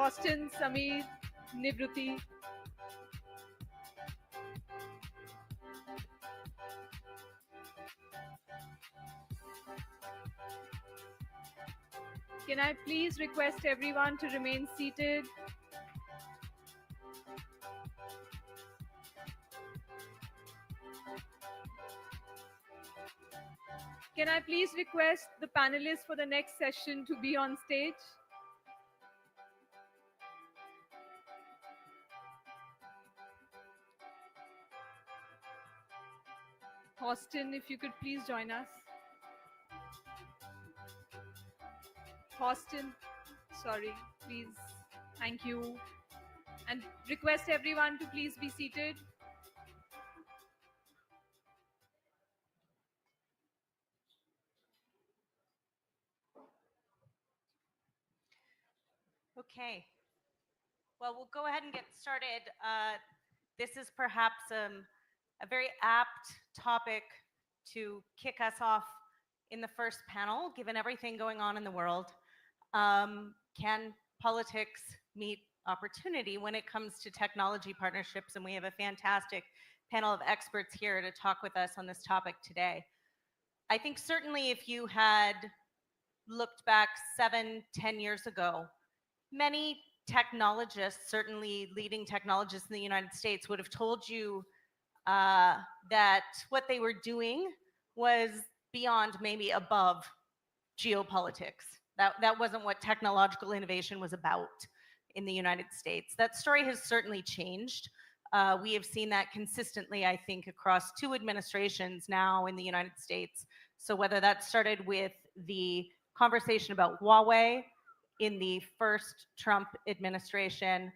Austin, Sameer, Nivruti. Can I please request everyone to remain seated? Can I please request the panelists for the next session to be on stage? Austin, if you could please join us. Austin, sorry, please. Thank you. And request everyone to please be seated. Okay. Well, we'll go ahead and get started. This is perhaps a very apt topic to kick us off in the first panel, given everything going on in the world. Can politics meet opportunity when it comes to technology partnerships? And we have a fantastic panel of experts here to talk with us on this topic today. I think certainly if you had looked back 7-10 years ago, many technologists, certainly leading technologists in the United States, would have told you that what they were doing was beyond, maybe above geopolitics. That wasn't what technological innovation was about in the United States. That story has certainly changed. We have seen that consistently, I think, across 2 administrations now in the United States. So whether that started with the conversation about Huawei in the first Trump administration,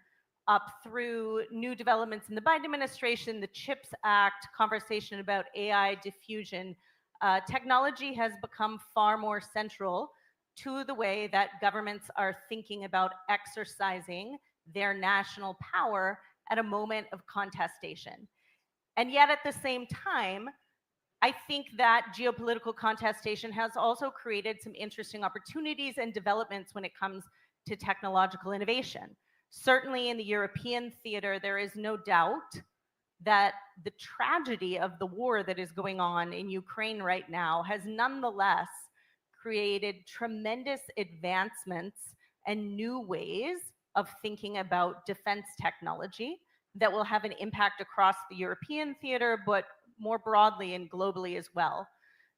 up through new developments in the Biden administration, the CHIPS Act, conversation about AI diffusion, technology has become far more central to the way that governments are thinking about exercising their national power at a moment of contestation. And yet at the same time, I think that geopolitical contestation has also created some interesting opportunities and developments when it comes to technological innovation. Certainly in the European theater, there is no doubt that the tragedy of the war that is going on in Ukraine right now has nonetheless created tremendous advancements and new ways of thinking about defense technology that will have an impact across the European theater, but more broadly and globally as well.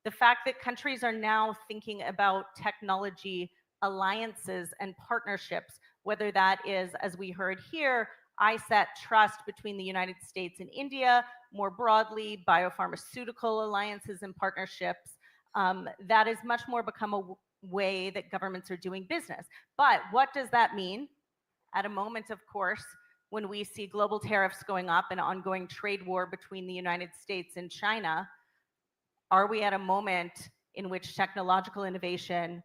The fact that countries are now thinking about technology alliances and partnerships, whether that is, as we heard here, ISAT trust between the United States and India, more broadly, biopharmaceutical alliances and partnerships, that has much more become a way that governments are doing business. But what does that mean? At a moment, of course, when we see global tariffs going up and ongoing trade war between the United States and China, are we at a moment in which technological innovation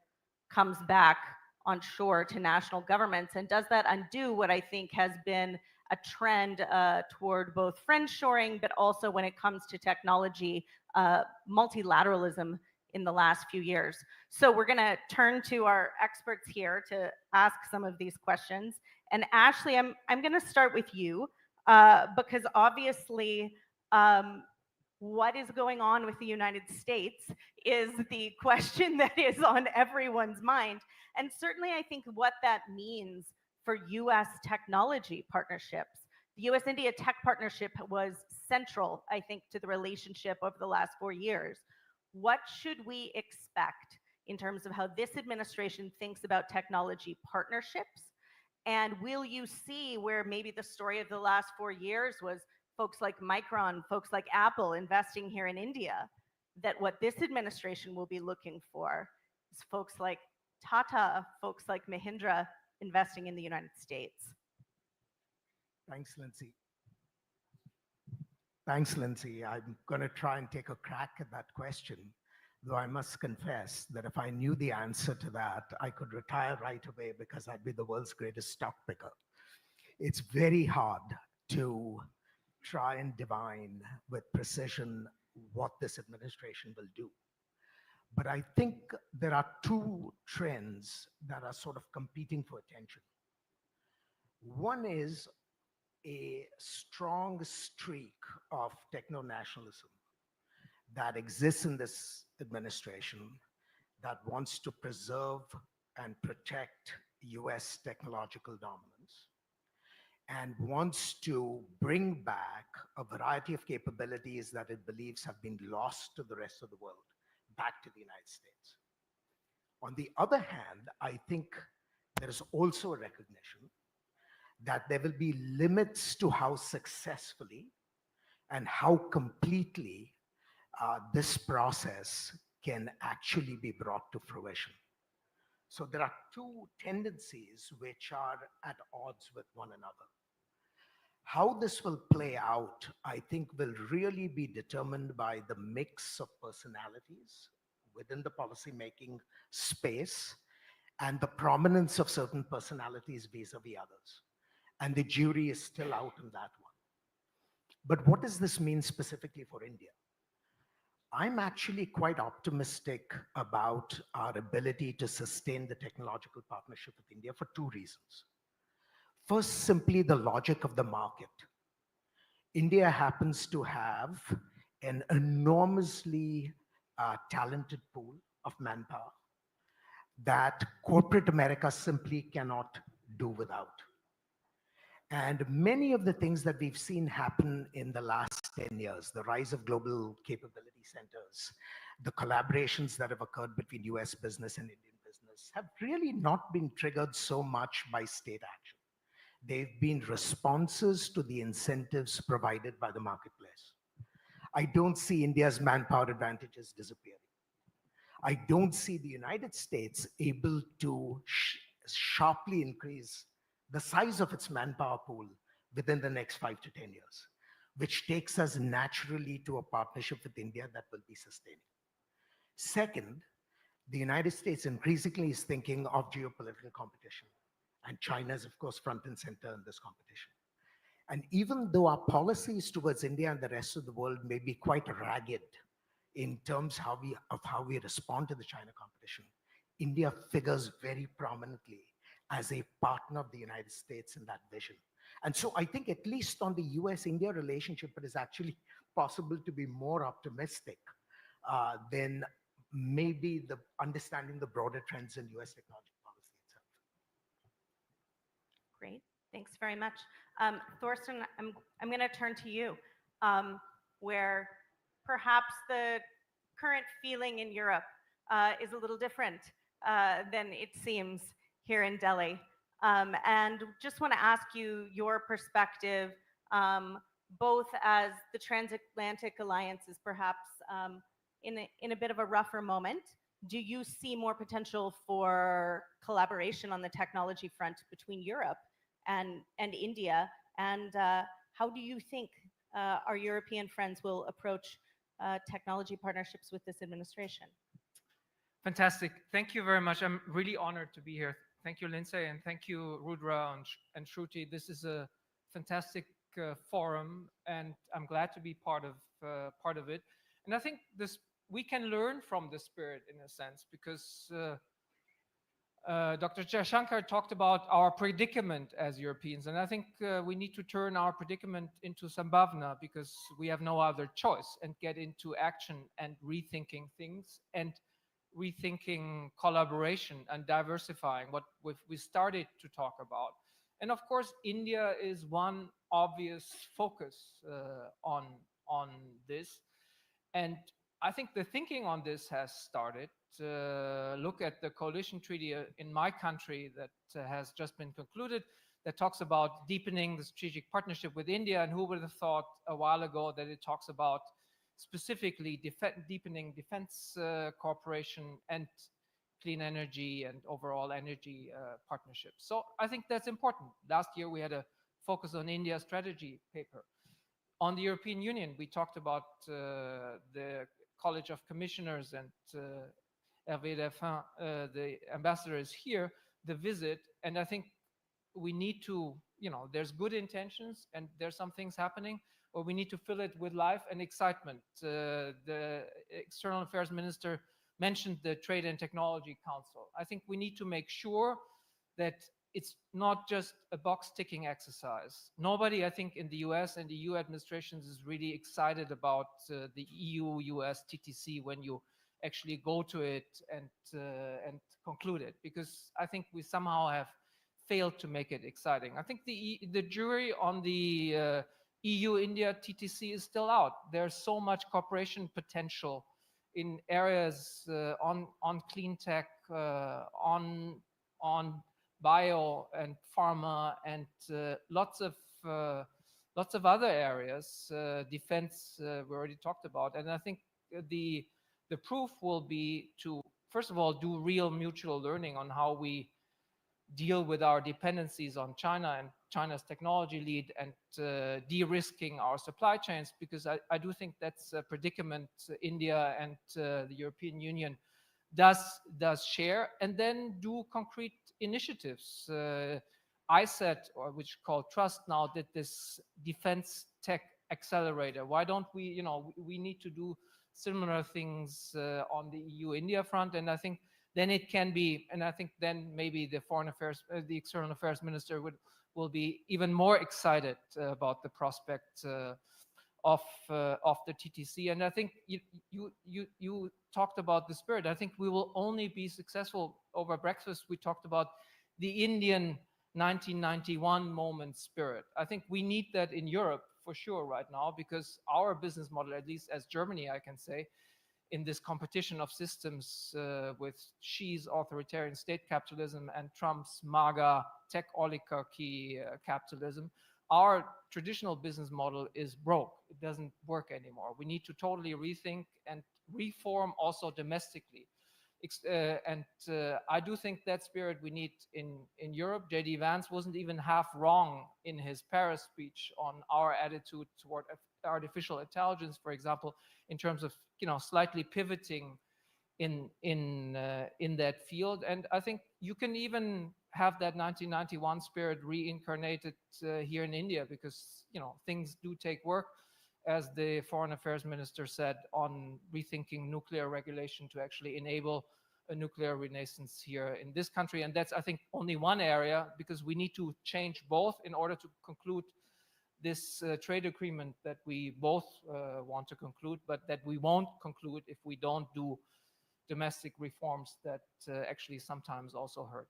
comes back on shore to national governments? And does that undo what I think has been a trend toward both friendshoring, but also when it comes to technology, multilateralism in the last few years? So we're going to turn to our experts here to ask some of these questions. And Ashley, I'm going to start with you because obviously what is going on with the United States is the question that is on everyone's mind. And certainly I think what that means for US technology partnerships. The US-India tech partnership was central, I think, to the relationship over the last 4 years. What should we expect in terms of how this administration thinks about technology partnerships? And will you see where maybe the story of the last 4 years was folks like Micron, folks like Apple investing here in India, that what this administration will be looking for is folks like Tata, folks like Mahindra investing in the United States? Thanks, Lindsay. Thanks, Lindsay. I'm going to try and take a crack at that question, though I must confess that if I knew the answer to that, I could retire right away because I'd be the world's greatest stock picker. It's very hard to try and divine with precision what this administration will do. But I think there are 2 trends that are sort of competing for attention. One is a strong streak of techno nationalism that exists in this administration that wants to preserve and protect US technological dominance and wants to bring back a variety of capabilities that it believes have been lost to the rest of the world back to the United States. On the other hand, I think there is also a recognition that there will be limits to how successfully and how completely this process can actually be brought to fruition. So there are two tendencies which are at odds with one another. How this will play out, I think, will really be determined by the mix of personalities within the policymaking space and the prominence of certain personalities vis-a-vis others. And the jury is still out on that one. But what does this mean specifically for India? I'm actually quite optimistic about our ability to sustain the technological partnership with India for two reasons. First, simply the logic of the market. India happens to have an enormously talented pool of manpower that corporate America simply cannot do without. And many of the things that we've seen happen in the last 10 years, the rise of global capability centers, the collaborations that have occurred between US business and Indian business, have really not been triggered so much by state action. They've been responses to the incentives provided by the marketplace. I don't see India's manpower advantages disappearing. I don't see the United States able to sharply increase the size of its manpower pool within the next 5 to 10 years, which takes us naturally to a partnership with India that will be sustaining. Second, the United States increasingly is thinking of geopolitical competition, and China is, of course, front and center in this competition. And even though our policies towards India and the rest of the world may be quite ragged in terms of how we respond to the China competition, India figures very prominently as a partner of the United States in that vision. And so I think at least on the US-India relationship, it is actually possible to be more optimistic than maybe the understanding the broader trends in US technology policy itself. Great, thanks very much. Thorsten, I'm going to turn to you, where perhaps the current feeling in Europe is a little different than it seems here in Delhi. And just want to ask you your perspective, both as the transatlantic alliance is perhaps in a bit of a rougher moment. Do you see more potential for collaboration on the technology front between Europe and India? And how do you think our European friends will approach technology partnerships with this administration? Fantastic. Thank you very much. I'm really honored to be here. Thank you, Lindsay, and thank you, Rudra and Shruti. This is a fantastic forum, and I'm glad to be part of it. And I think we can learn from the spirit in a sense, because Dr. Jaishankar talked about our predicament as Europeans, and I think we need to turn our predicament into sambhavna, because we have no other choice, and get into action and rethinking things and rethinking collaboration and diversifying what we started to talk about. And of course, India is one obvious focus on this. And I think the thinking on this has started. Look at the coalition treaty in my country that has just been concluded, that talks about deepening the strategic partnership with India. And who would have thought a while ago that it talks about specifically deepening defense cooperation and clean energy and overall energy partnerships. So I think that's important. Last year, we had a focus on India strategy paper. On the European Union, we talked about the College of Commissioners, and Hervé Delphin, the ambassador, is here, the visit. And I think we need to, there's good intentions and there's some things happening, but we need to fill it with life and excitement. The External Affairs Minister mentioned the Trade and Technology Council. I think we need to make sure that it's not just a box ticking exercise. Nobody, I think, in the US and the EU administrations is really excited about the EU-US TTC when you actually go to it and conclude it, because I think we somehow have failed to make it exciting. I think the jury on the EU-India TTC is still out. There's so much cooperation potential in areas on clean tech, on bio and pharma, and lots of other areas. Defense, we already talked about, and I think the proof will be to, first of all, do real mutual learning on how we deal with our dependencies on China and China's technology lead, and de-risking our supply chains, because I do think that's a predicament India and the European Union does share, and then do concrete initiatives. ISET, or which is called Trust now, did this defense tech accelerator. Why don't we, we need to do similar things on the EU-India front, and I think then it can be, and I think then maybe the the external affairs minister will be even more excited about the prospect of the TTC. And I think you talked about the spirit. I think we will only be successful. Over breakfast, we talked about the Indian 1991 moment spirit. I think we need that in Europe for sure right now, because our business model, at least as Germany, I can say, in this competition of systems with Xi's authoritarian state capitalism and Trump's MAGA tech oligarchy capitalism, our traditional business model is broke. It doesn't work anymore. We need to totally rethink and reform also domestically. I do think that spirit we need in Europe. J.D. Vance wasn't even half wrong in his Paris speech on our attitude toward artificial intelligence, for example, in terms of slightly pivoting in that field. And I think you can even have that 1991 spirit reincarnated here in India, because things do take work, as the foreign affairs minister said, on rethinking nuclear regulation to actually enable a nuclear renaissance here in this country. And that's, I think, only one area, because we need to change both in order to conclude this trade agreement that we both want to conclude, but that we won't conclude if we don't do domestic reforms that actually sometimes also hurt.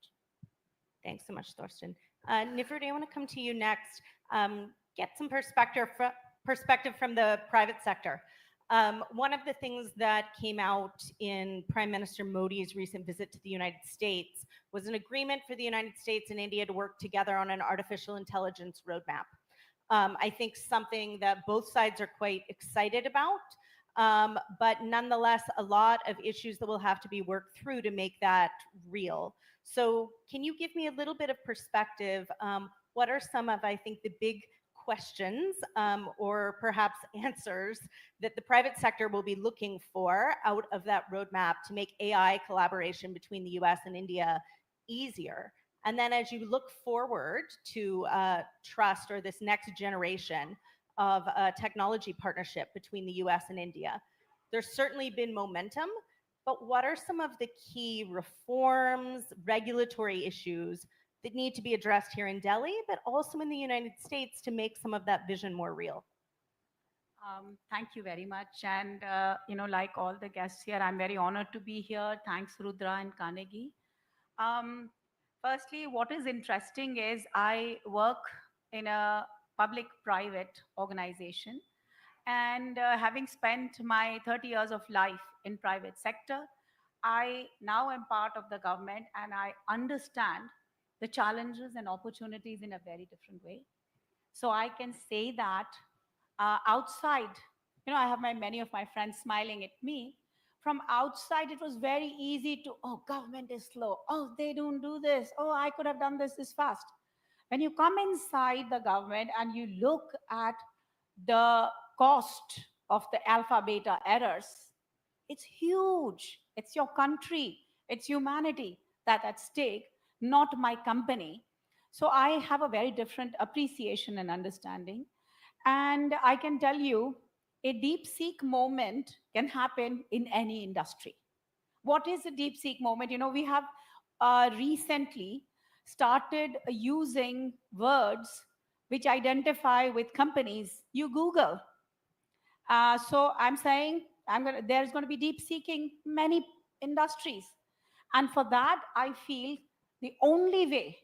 Thanks so much, Thorsten. Nifruti, I want to come to you next. Get some perspective from the private sector. One of the things that came out in Prime Minister Modi's recent visit to the United States was an agreement for the United States and India to work together on an artificial intelligence roadmap. I think something that both sides are quite excited about, but nonetheless, a lot of issues that will have to be worked through to make that real. So can you give me a little bit of perspective? What are some of, I think, the big questions or perhaps answers that the private sector will be looking for out of that roadmap to make AI collaboration between the US and India easier? And then as you look forward to trust, or this next generation of technology partnership between the US and India, there's certainly been momentum, but what are some of the key reforms, regulatory issues that need to be addressed here in Delhi, but also in the United States to make some of that vision more real? Thank you very much. And, like all the guests here, I'm very honored to be here. Thanks, Rudra and Carnegie. Firstly, what is interesting is I work in a public-private organization. And having spent my 30 years of life in private sector, I now am part of the government, and I understand the challenges and opportunities in a very different way. So I can say that outside, I have many of my friends smiling at me. From outside, it was very easy to, oh, government is slow. Oh, they don't do this. Oh, I could have done this fast. When you come inside the government and you look at the cost of the alpha beta errors, it's huge. It's your country, it's humanity that's at stake, not my company. So I have a very different appreciation and understanding. And I can tell you, a DeepSeek moment can happen in any industry. What is a DeepSeek moment? We have recently started using words which identify with companies, you Google. So I'm saying there's going to be deep seeking many industries. And for that, I feel the only way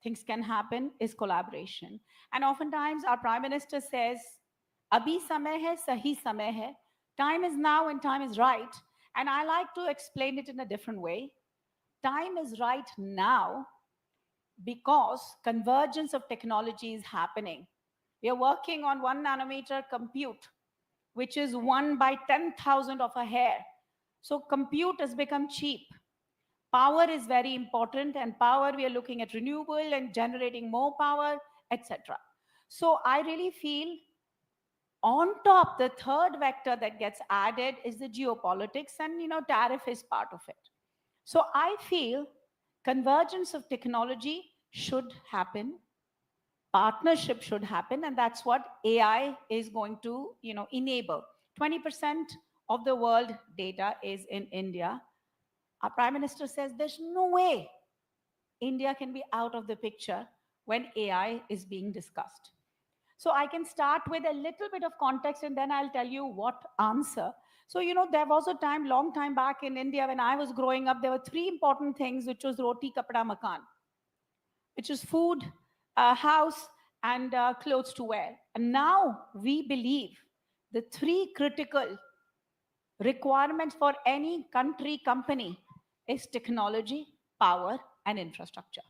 things can happen is collaboration. And oftentimes our Prime Minister says, Abhi samay hai, sahi samay hai. Time is now and time is right. And I like to explain it in a different way. Time is right now because convergence of technology is happening. We are working on 1 nanometer compute, which is 1 by 10,000 of a hair. So compute has become cheap. Power is very important, and power, we are looking at renewable and generating more power, etc. So I really feel on top, the third vector that gets added is the geopolitics, and tariff is part of it. So I feel convergence of technology should happen, partnership should happen, and that's what AI is going to enable. 20% of the world data is in India. Our Prime Minister says there's no way India can be out of the picture when AI is being discussed. So I can start with a little bit of context and then I'll tell you what answer. So, there was a time, long time back in India when I was growing up, there were three important things, which was roti, kapda, makan, which is food, house, and clothes to wear. And now we believe the three critical requirements for any country, company is technology, power, and infrastructure.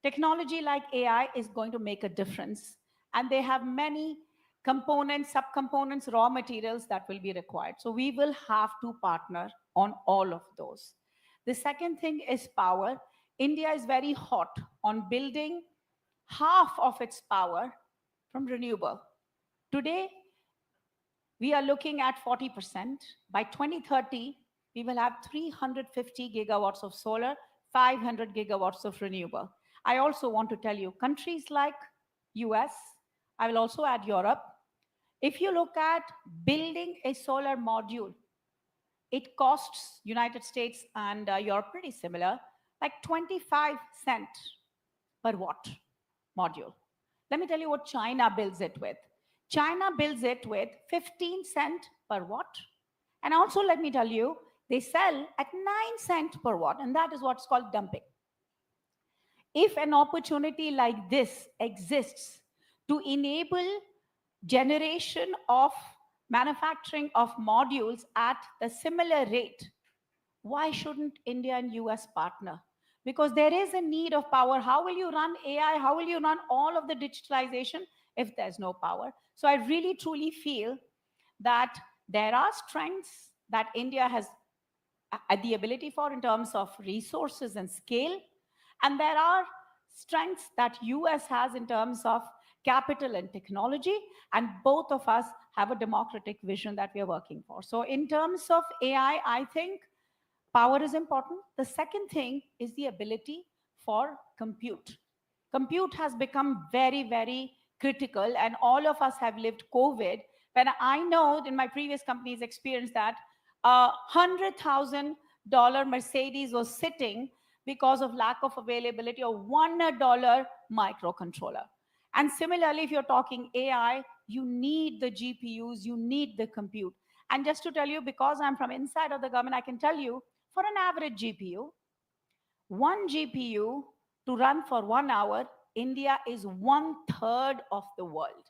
Technology like AI is going to make a difference, and they have many components, subcomponents, raw materials that will be required. So we will have to partner on all of those. The second thing is power. India is very hot on building half of its power from renewable. Today, we are looking at 40%. By 2030, we will have 350 gigawatts of solar, 500 gigawatts of renewable. I also want to tell you, countries like US, I will also add Europe. If you look at building a solar module, it costs United States and Europe pretty similar, like 25 cents per watt module. Let me tell you what China builds it with. China builds it with 15 cents per watt. And also, let me tell you, they sell at 9 cents per watt, and that is what's called dumping. If an opportunity like this exists to enable generation of manufacturing of modules at the similar rate, why shouldn't India and US partner? Because there is a need of power. How will you run AI? How will you run all of the digitalization if there's no power? So I really truly feel that there are strengths that India has the ability for in terms of resources and scale, and there are strengths that US has in terms of capital and technology, and both of us have a democratic vision that we are working for. So in terms of AI, I think power is important. The second thing is the ability for compute. Compute has become very, very critical, and all of us have lived COVID. When I know in my previous company's experience that a $100,000 Mercedes was sitting because of lack of availability of $1 microcontroller. And similarly, if you're talking AI, you need the GPUs, you need the compute. And just to tell you, because I'm from inside of the government, I can tell you, for an average GPU, one GPU to run for 1 hour, India is 1/3 of the world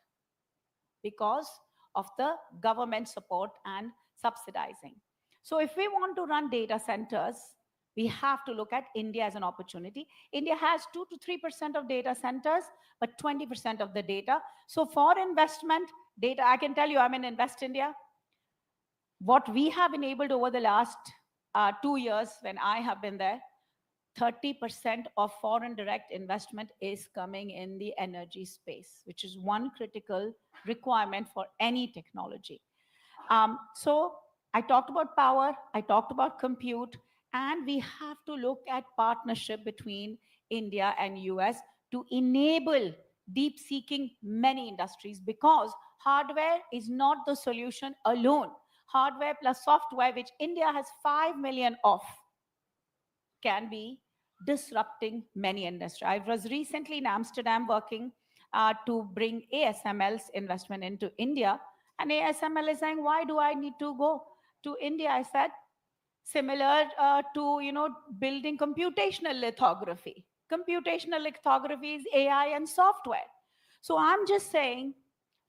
because of the government support and subsidizing. So if we want to run data centers, we have to look at India as an opportunity. India has 2 to 3% of data centers, but 20% of the data. So for investment, data, I can tell you, I'm in Invest India. What we have enabled over the last 2 years when I have been there, 30% of foreign direct investment is coming in the energy space, which is one critical requirement for any technology. So I talked about power, I talked about compute, and we have to look at partnership between India and US to enable deep seeking many industries, because hardware is not the solution alone. Hardware plus software, which India has 5 million of, can be disrupting many industries. I was recently in Amsterdam working to bring ASML's investment into India. And ASML is saying, why do I need to go to India? I said, similar to, building computational lithography. Computational lithography is AI and software. So I'm just saying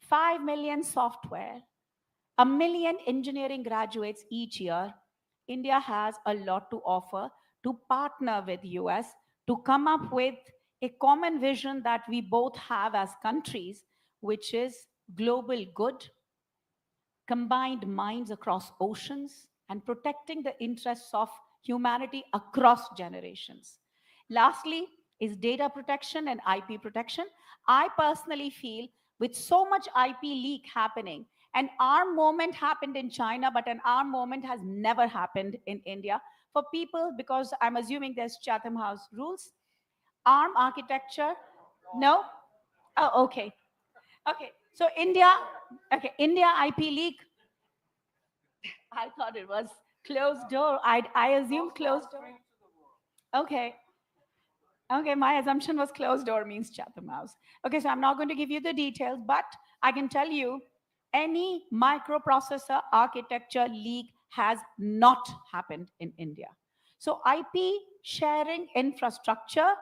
5 million software, a million engineering graduates each year. India has a lot to offer to partner with US to come up with a common vision that we both have as countries, which is global good, combined minds across oceans, and protecting the interests of humanity across generations. Lastly, is data protection and IP protection. I personally feel with so much IP leak happening, an ARM moment happened in China, but an ARM moment has never happened in India for people because I'm assuming there's Chatham House rules. ARM architecture, no? Oh, okay. Okay. So India, okay, India IP leak, I thought it was closed door. I assumed closed door. Okay. Okay, my assumption was closed door means Chatham House. Okay, so I'm not going to give you the details, but I can tell you any microprocessor architecture leak has not happened in India. So IP sharing infrastructure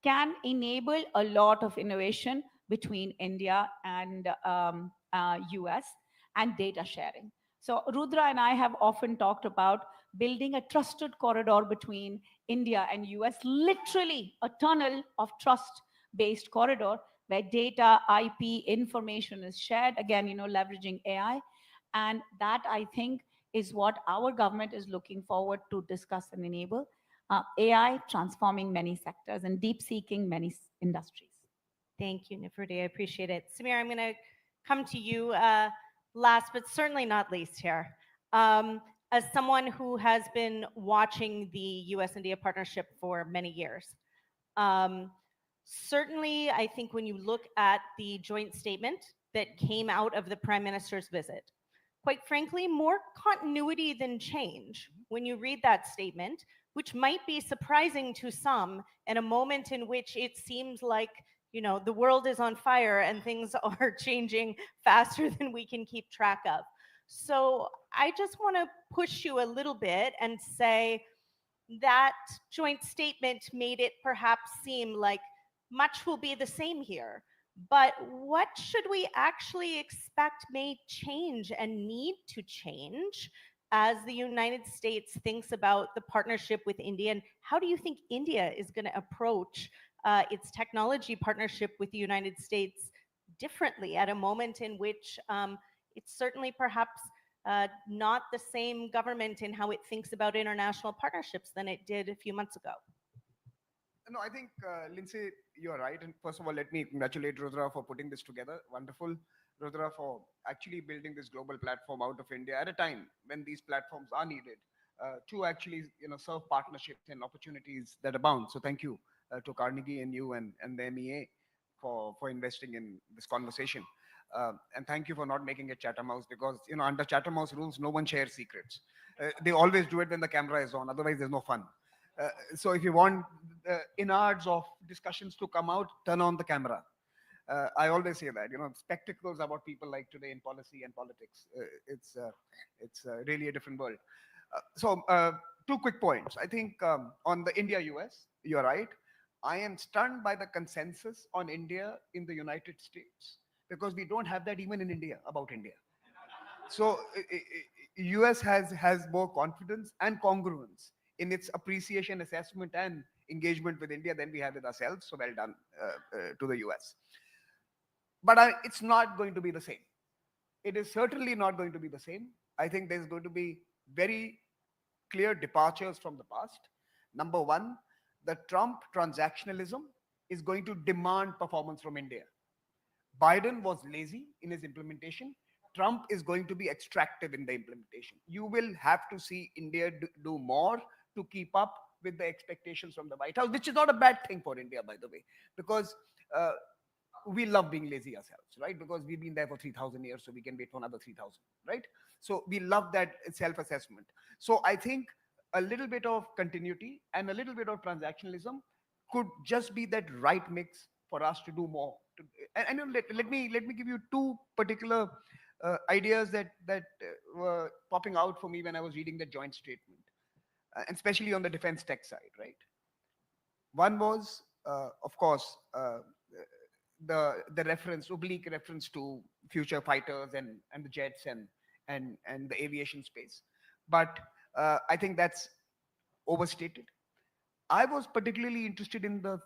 can enable a lot of innovation between India and US and data sharing. So Rudra and I have often talked about building a trusted corridor between India and US, literally a tunnel of trust based corridor where data, IP, information is shared, again, leveraging AI. And that I think is what our government is looking forward to discuss and enable. AI transforming many sectors and deep seeking many industries. Thank you, Nifruti. I appreciate it. Samir, I'm going to come to you last, but certainly not least here. As someone who has been watching the US-India partnership for many years, certainly I think when you look at the joint statement that came out of the Prime Minister's visit, quite frankly, more continuity than change when you read that statement, which might be surprising to some in a moment in which it seems like the world is on fire and things are changing faster than we can keep track of. So I just want to push you a little bit and say that joint statement made it perhaps seem like much will be the same here. But what should we actually expect may change and need to change as the United States thinks about the partnership with India? And how do you think India is going to approach its technology partnership with the United States differently at a moment in which it's certainly perhaps not the same government in how it thinks about international partnerships than it did a few months ago? No, I think, Lindsay, you're right. And first of all, let me congratulate Rudra for putting this together. Wonderful, Rudra, for actually building this global platform out of India at a time when these platforms are needed to actually, serve partnerships and opportunities that abound. So thank you to Carnegie and you and the MEA for investing in this conversation. And thank you for not making it Chatham House because, under Chatham House rules, no one shares secrets. They always do it when the camera is on. Otherwise, there's no fun. So if you want innards of discussions to come out, turn on the camera. I always say that, spectacles are what people like today in policy and politics. It's really a different world. So 2 quick points. I think on the India-US, you're right. I am stunned by the consensus on India in the United States because we don't have that even in India about India. So US has more confidence and congruence in its appreciation, assessment, and engagement with India than we have with ourselves. So well done to the US. But it's not going to be the same. It is certainly not going to be the same. I think there's going to be very clear departures from the past. Number one, the Trump transactionalism is going to demand performance from India. Biden was lazy in his implementation. Trump is going to be extractive in the implementation. You will have to see India do more to keep up with the expectations from the White House, which is not a bad thing for India, by the way, because we love being lazy ourselves, right? Because we've been there for 3,000 years, so we can wait for another 3,000, right? So we love that self-assessment. So I think a little bit of continuity and a little bit of transactionalism could just be that right mix for us to do more. And let me give you two particular ideas that were popping out for me when I was reading the joint statement, and especially on the defense tech side, right? One was, of course, the reference, oblique reference to future fighters and the jets and the aviation space, but I think that's overstated. I was particularly interested in the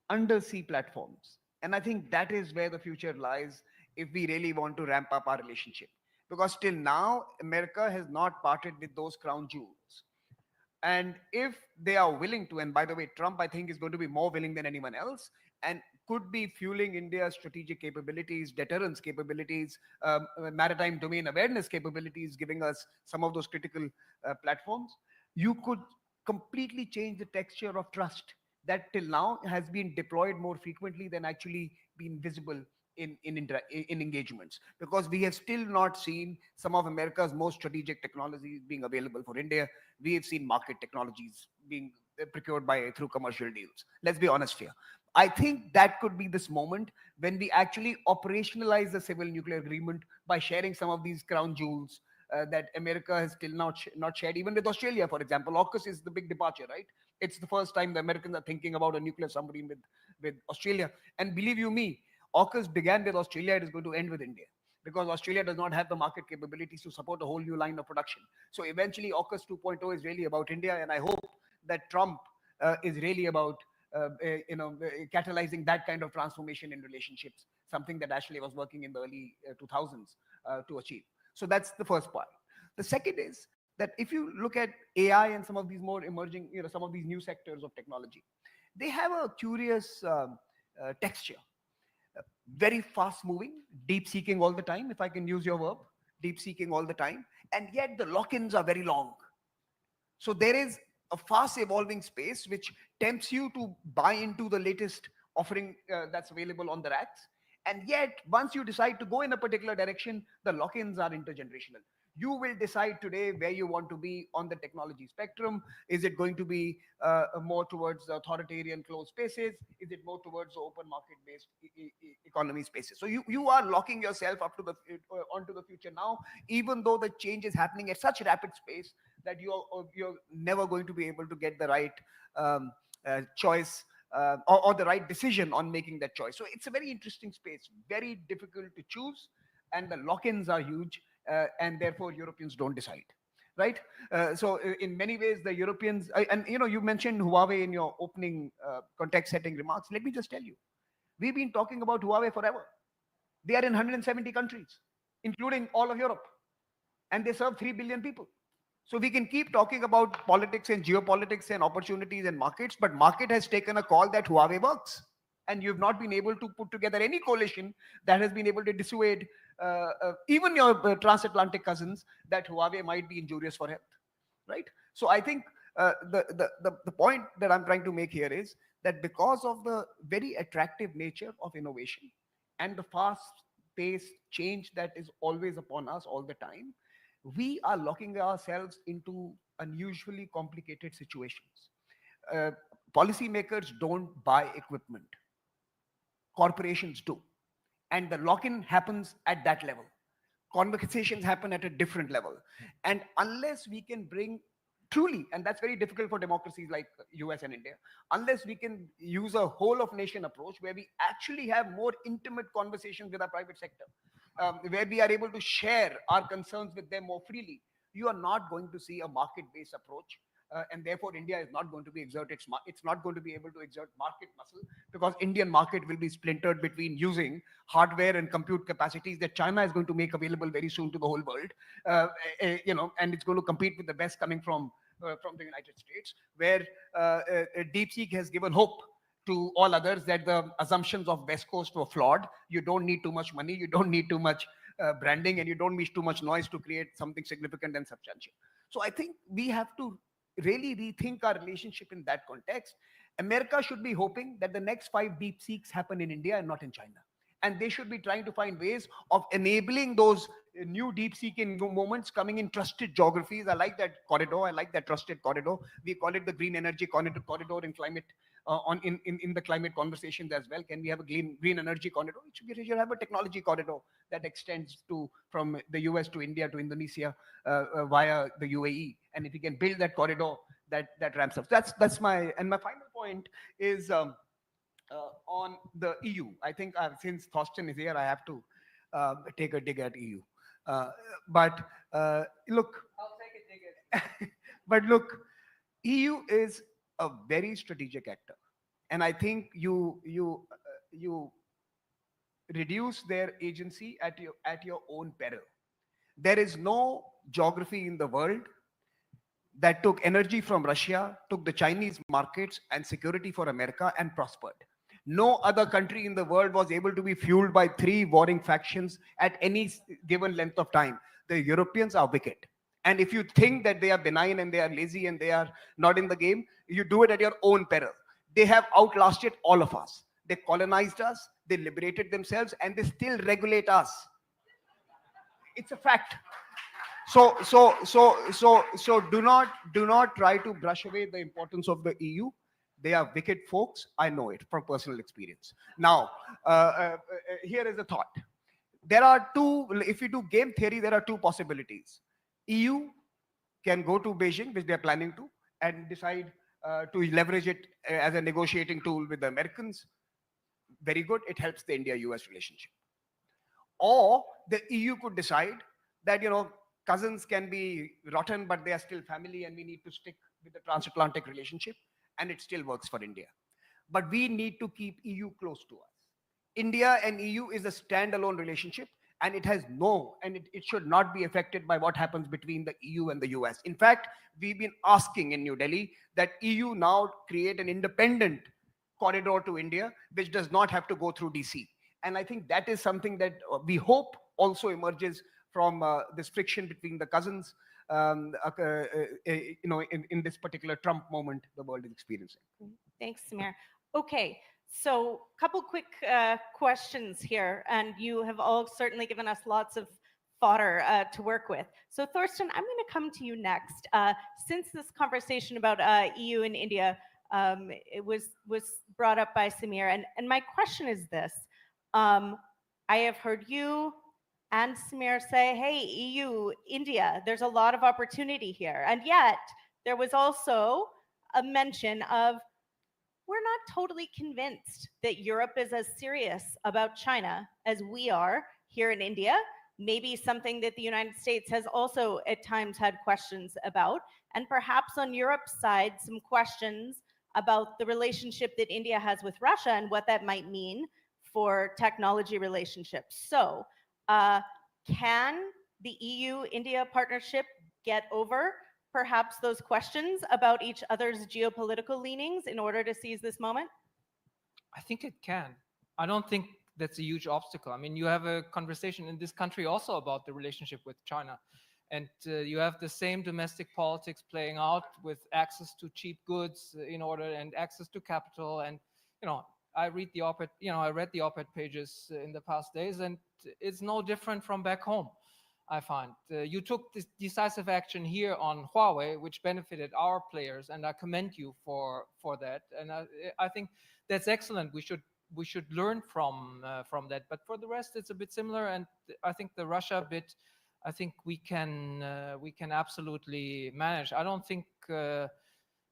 undersea platforms, and I think that is where the future lies if we really want to ramp up our relationship. Because till now, America has not parted with those crown jewels. And if they are willing to, and by the way, Trump, I think, is going to be more willing than anyone else and could be fueling India's strategic capabilities, deterrence capabilities, maritime domain awareness capabilities, giving us some of those critical platforms, you could completely change the texture of trust that till now has been deployed more frequently than actually been visible in engagements, because we have still not seen some of America's most strategic technologies being available for India. We have seen market technologies being procured by through commercial deals. Let's be honest here. I think that could be this moment when we actually operationalize the civil nuclear agreement by sharing some of these crown jewels that America has still not shared, even with Australia, for example. AUKUS is the big departure, right? It's the first time the Americans are thinking about a nuclear submarine with Australia. And believe you me, AUKUS began with Australia, it is going to end with India, because Australia does not have the market capabilities to support a whole new line of production. So eventually, AUKUS 2.0 is really about India, and I hope that Trump is really about catalyzing that kind of transformation in relationships, something that Ashley was working in the early 2000s to achieve. So that's the first part. The second is that if you look at AI and some of these more emerging, some of these new sectors of technology, they have a curious texture, very fast moving, deep seeking all the time, if I can use your verb, deep seeking all the time, and yet the lock ins are very long. So there is a fast evolving space which tempts you to buy into the latest offering that's available on the racks. And yet, once you decide to go in a particular direction, the lock ins are intergenerational. You will decide today where you want to be on the technology spectrum. Is it going to be more towards the authoritarian closed spaces? Is it more towards the open market based economy spaces? So you are locking yourself up to the onto the future now, even though the change is happening at such rapid pace that you're never going to be able to get the right choice or the right decision on making that choice. So it's a very interesting space, very difficult to choose, and the lock-ins are huge, and therefore Europeans don't decide, right? So in many ways, the Europeans, and you mentioned Huawei in your opening context-setting remarks. Let me just tell you, we've been talking about Huawei forever. They are in 170 countries, including all of Europe, and they serve 3 billion people. So we can keep talking about politics and geopolitics and opportunities and markets, but market has taken a call that Huawei works. And you've not been able to put together any coalition that has been able to dissuade even your transatlantic cousins that Huawei might be injurious for health, right? So I think the point that I'm trying to make here is that because of the very attractive nature of innovation and the fast-paced change that is always upon us all the time, we are locking ourselves into unusually complicated situations. Uh, Policymakers don't buy equipment, corporations do. And the lock in happens at that level. Conversations happen at a different level. And unless we can bring truly, and that's very difficult for democracies like US and India, unless we can use a whole of nation approach where we actually have more intimate conversations with our private sector, where we are able to share our concerns with them more freely, you are not going to see a market-based approach. And therefore, India is not going to be it's not going to be able to exert market muscle, because Indian market will be splintered between using hardware and compute capacities that China is going to make available very soon to the whole world, and it's going to compete with the best coming from the United States, where DeepSeek has given hope to all others that the assumptions of West Coast were flawed. You don't need too much money, you don't need too much branding, and you don't need too much noise to create something significant and substantial. So I think we have to really rethink our relationship in that context. America should be hoping that the next 5 DeepSeeks happen in India and not in China. And they should be trying to find ways of enabling those new deep-seeking moments coming in trusted geographies. I like that corridor. I like that trusted corridor. We call it the green energy corridor in climate, in the climate conversations as well. Can we have a green energy corridor? We should have a technology corridor that extends to from the US to India to Indonesia via the UAE. And if we can build that corridor, that ramps up. That's my final point is on the EU. I think since Thorsten is here, I have to take a dig at EU. But look, I'll take a dig at but look, EU is a very strategic actor, and I think you reduce their agency at your own peril. There is no geography in the world that took energy from Russia, took the Chinese markets and security for America and prospered. No other country in the world was able to be fueled by three warring factions at any given length of time. The Europeans are wicked. And if you think that they are benign and they are lazy and they are not in the game, you do it at your own peril. They have outlasted all of us. They colonized us, they liberated themselves, and they still regulate us. It's a fact. So do not try to brush away the importance of the EU. They are wicked folks. I know it from personal experience. Now, here is a thought. There are two, if you do game theory, there are two possibilities. EU can go to Beijing, which they are planning to, and decide to leverage it as a negotiating tool with the Americans. Very good. It helps the India-US relationship. Or the EU could decide that, cousins can be rotten, but they are still family, and we need to stick with the transatlantic relationship, and it still works for India. But we need to keep EU close to us. India and EU is a standalone relationship, and it should not be affected by what happens between the EU and the US. In fact, we've been asking in New Delhi that EU now create an independent corridor to India, which does not have to go through DC. And I think that is something that we hope also emerges from this friction between the cousins, in this particular Trump moment the world is experiencing. Thanks, Samir. Okay, so a couple quick questions here, and you have all certainly given us lots of fodder to work with. So Thorsten, I'm going to come to you next. Since this conversation about EU and India, it was brought up by Samir, and my question is this. I have heard you and Samir say, hey, EU, India, there's a lot of opportunity here. And yet there was also a mention of, we're not totally convinced that Europe is as serious about China as we are here in India. Maybe something that the United States has also at times had questions about. And perhaps on Europe's side, some questions about the relationship that India has with Russia and what that might mean for technology relationships. So, can the EU-India partnership get over perhaps those questions about each other's geopolitical leanings in order to seize this moment? I think it can. I don't think that's a huge obstacle. I mean, you have a conversation in this country also about the relationship with China. And you have the same domestic politics playing out with access to cheap goods and access to capital. And, I read the op-ed pages in the past days, and it's no different from back home, I find. You took this decisive action here on Huawei, which benefited our players, and I commend you for that. And I think that's excellent. We should learn from that. But for the rest, it's a bit similar. And I think the Russia bit, I think we can absolutely manage. I don't think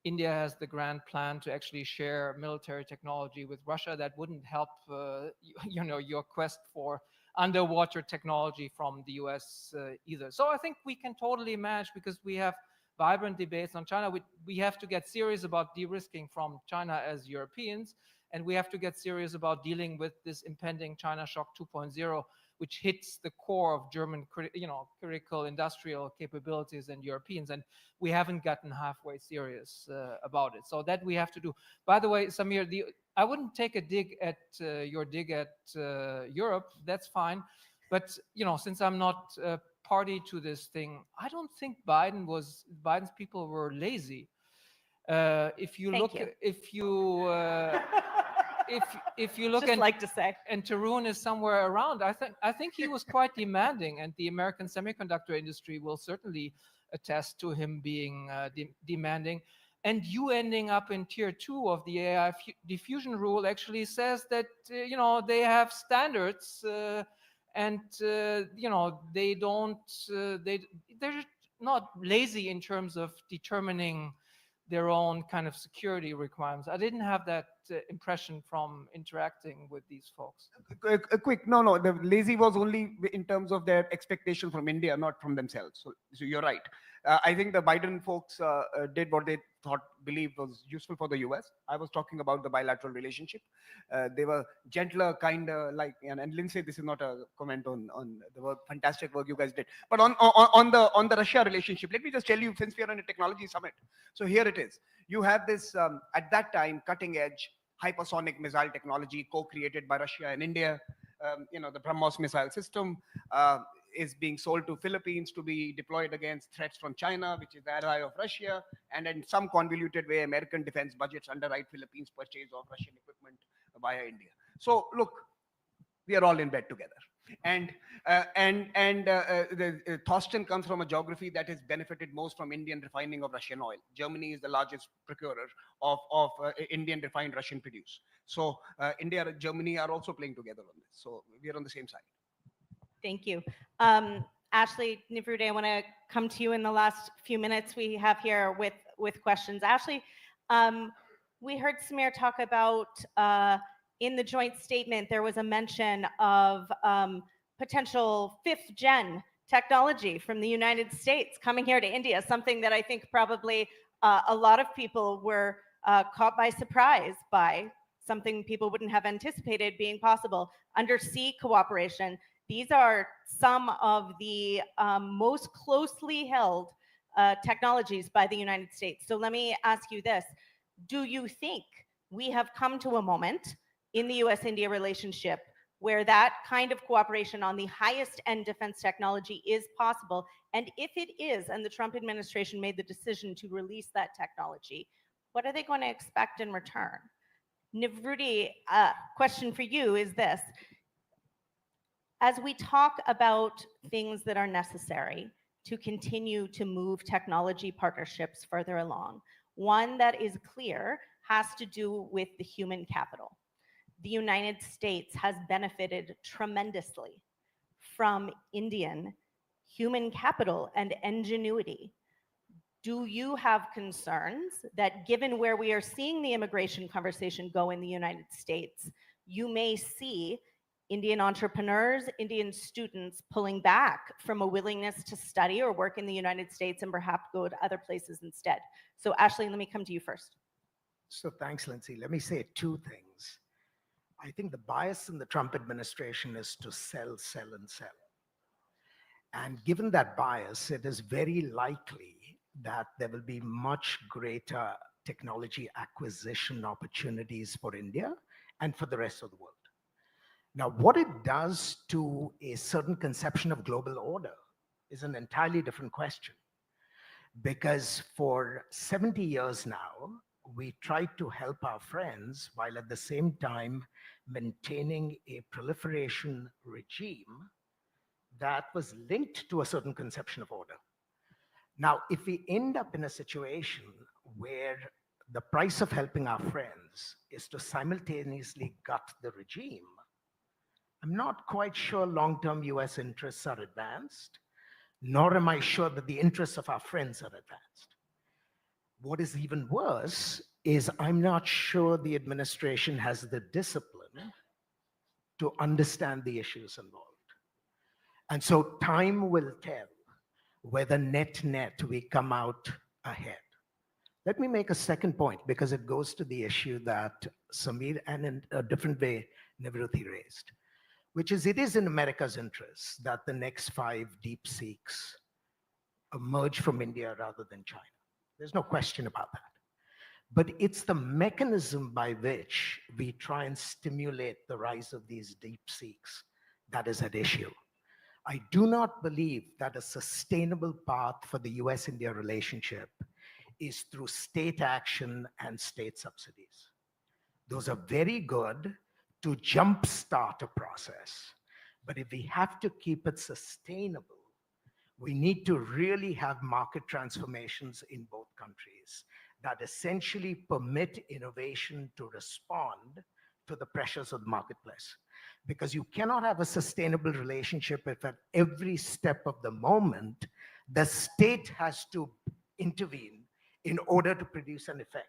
India has the grand plan to actually share military technology with Russia. That wouldn't help, your quest for underwater technology from the US either. So I think we can totally manage because we have vibrant debates on China. We have to get serious about de-risking from China as Europeans, and we have to get serious about dealing with this impending China Shock 2.0, which hits the core of German, critical industrial capabilities and Europeans, and we haven't gotten halfway serious about it. So that we have to do. By the way, Samir, I wouldn't take a dig at your dig at Europe. That's fine, but since I'm not party to this thing, I don't think Biden's people were lazy. If you if you look Just and like to say. and Tarun is somewhere around, I think he was quite demanding, and the American semiconductor industry will certainly attest to him being demanding. And you ending up in tier 2 of the AI diffusion rule actually says that they have standards, and they don't they're not lazy in terms of determining their own kind of security requirements. I didn't have that impression from interacting with these folks. A quick, no, the lazy was only in terms of their expectation from India, not from themselves. So you're right. I think the Biden folks did what they believed was useful for the US. I was talking about the bilateral relationship. They were gentler, kinder, and Lindsay, this is not a comment on the work, fantastic work you guys did. But on the Russia relationship, let me just tell you, since we are in a technology summit, so here it is. You have this, at that time, cutting edge hypersonic missile technology co-created by Russia and India. The BrahMos missile system is being sold to Philippines to be deployed against threats from China, which is the ally of Russia. And in some convoluted way, American defense budgets underwrite Philippines' purchase of Russian equipment via India. So look, we are all in bed together. And Thorsten comes from a geography that has benefited most from Indian refining of Russian oil. Germany is the largest procurer of Indian refined Russian produce. So India and Germany are also playing together on this. So we are on the same side. Thank you. Ashley Nivrude, I want to come to you in the last few minutes we have here with questions. Ashley, we heard Samir talk about in the joint statement, there was a mention of potential 5th gen technology from the United States coming here to India, something that I think probably a lot of people were caught by surprise by, something people wouldn't have anticipated being possible. Undersea cooperation. These are some of the most closely held technologies by the United States. So let me ask you this. Do you think we have come to a moment in the US-India relationship where that kind of cooperation on the highest end defense technology is possible? And if it is, and the Trump administration made the decision to release that technology, what are they going to expect in return? Nivrude, question for you is this. As we talk about things that are necessary to continue to move technology partnerships further along, one that is clear has to do with the human capital. The United States has benefited tremendously from Indian human capital and ingenuity. Do you have concerns that given where we are seeing the immigration conversation go in the United States, you may see Indian entrepreneurs, Indian students pulling back from a willingness to study or work in the United States and perhaps go to other places instead? So Ashley, let me come to you first. So thanks, Lindsay. Let me say 2 things. I think the bias in the Trump administration is to sell, sell, and sell. And given that bias, it is very likely that there will be much greater technology acquisition opportunities for India and for the rest of the world. Now, what it does to a certain conception of global order is an entirely different question. Because for 70 years now, we tried to help our friends while at the same time maintaining a proliferation regime that was linked to a certain conception of order. Now, if we end up in a situation where the price of helping our friends is to simultaneously gut the regime, I'm not quite sure long-term US interests are advanced, nor am I sure that the interests of our friends are advanced. What is even worse is I'm not sure the administration has the discipline to understand the issues involved. And so time will tell whether net we come out ahead. Let me make a second point because it goes to the issue that Samir and in a different way Nivruti raised, which is it is in America's interest that the next 5 DeepSeeks emerge from India rather than China. There's no question about that. But it's the mechanism by which we try and stimulate the rise of these DeepSeeks that is at issue. I do not believe that a sustainable path for the US-India relationship is through state action and state subsidies. Those are very good to jumpstart a process. But if we have to keep it sustainable, we need to really have market transformations in both countries that essentially permit innovation to respond to the pressures of the marketplace. Because you cannot have a sustainable relationship if at every step of the moment, the state has to intervene in order to produce an effect.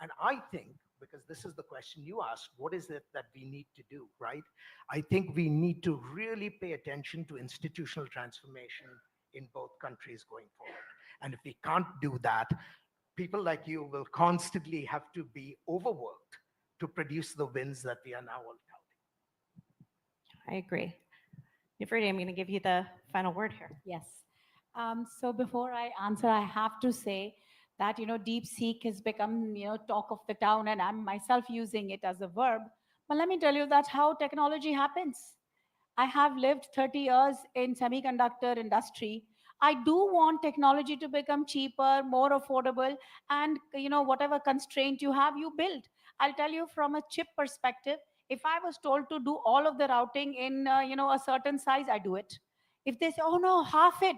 And I think, because this is the question you asked, what is it that we need to do, right? I think we need to really pay attention to institutional transformation in both countries going forward. And if we can't do that, people like you will constantly have to be overworked to produce the wins that we are now all touting. I agree. Nifriti, I'm going to give you the final word here. Yes. So before I answer, I have to say that, DeepSeek has become, talk of the town, and I'm myself using it as a verb. But let me tell you, that's how technology happens. I have lived 30 years in semiconductor industry. I do want technology to become cheaper, more affordable, and, whatever constraint you have, you build. I'll tell you from a chip perspective, if I was told to do all of the routing in, a certain size, I do it. If they say, oh no, half it,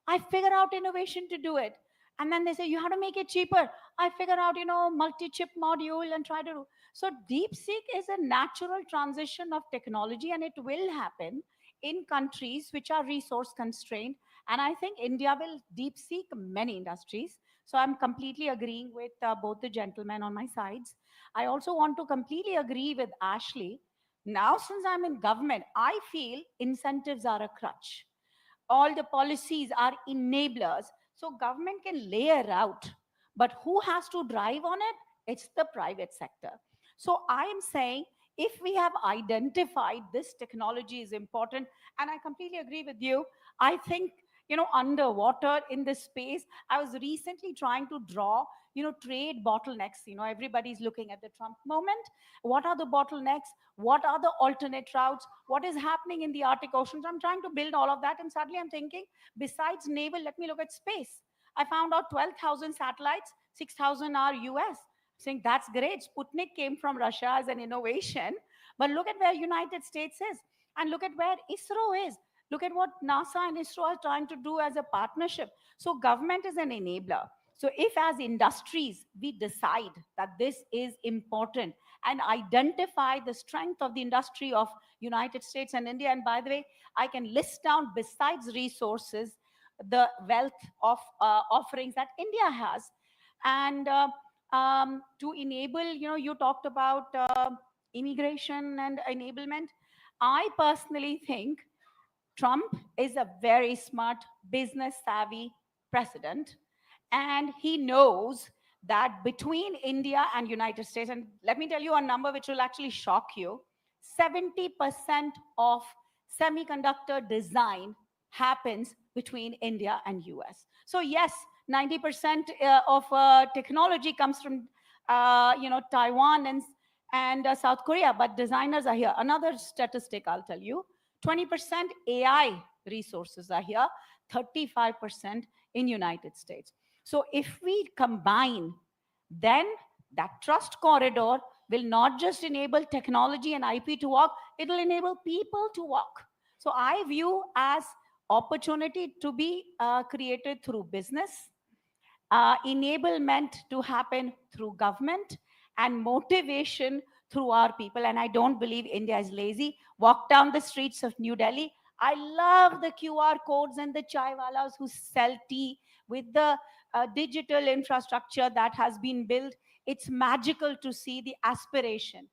I figure out innovation to do it. And then they say, you have to make it cheaper. I figure out, multi-chip module and try to do. So DeepSeek is a natural transition of technology, and it will happen in countries which are resource constrained. And I think India will DeepSeek many industries. So I'm completely agreeing with both the gentlemen on my sides. I also want to completely agree with Ashley. Now, since I'm in government, I feel incentives are a crutch. All the policies are enablers. So government can lay a route, but who has to drive on it? It's the private sector. So I am saying, if we have identified this technology is important, and I completely agree with you, I think, underwater in this space, I was recently trying to draw, trade bottlenecks. Everybody's looking at the Trump moment. What are the bottlenecks? What are the alternate routes? What is happening in the Arctic Ocean? So I'm trying to build all of that. And suddenly I'm thinking, besides naval, let me look at space. I found out 12,000 satellites, 6,000 are US. Saying that's great. Sputnik came from Russia as an innovation. But look at where United States is. And look at where ISRO is. Look at what NASA and ISRO are trying to do as a partnership. So government is an enabler. So if as industries, we decide that this is important and identify the strength of the industry of United States and India, and by the way, I can list down besides resources, the wealth of offerings that India has. And to enable, you talked about immigration and enablement. I personally think Trump is a very smart, business savvy president, and he knows that between India and United States, and let me tell you a number which will actually shock you, 70% of semiconductor design happens between India and US. So yes, 90% of technology comes from Taiwan and South Korea, but designers are here. Another statistic I'll tell you, 20% AI resources are here, 35% in United States. So if we combine, then that trust corridor will not just enable technology and IP to work, it will enable people to work. So I view as opportunity to be created through business, enablement to happen through government, and motivation through our people. And I don't believe India is lazy. Walk down the streets of New Delhi. I love the QR codes and the chaiwalas who sell tea with the digital infrastructure that has been built. It's magical to see the aspiration.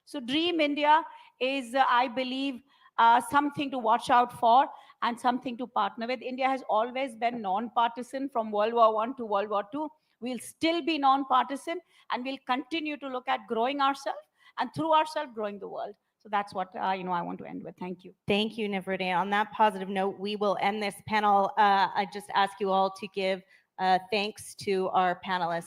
So Dream India is, I believe, something to watch out for and something to partner with. India has always been non-partisan from World War I to World War II. We'll still be non-partisan, and we'll continue to look at growing ourselves, and through ourselves growing the world. So that's what I want to end with. Thank you. Thank you, Nifriti. On that positive note, we will end this panel. I just ask you all to give thanks to our panelists.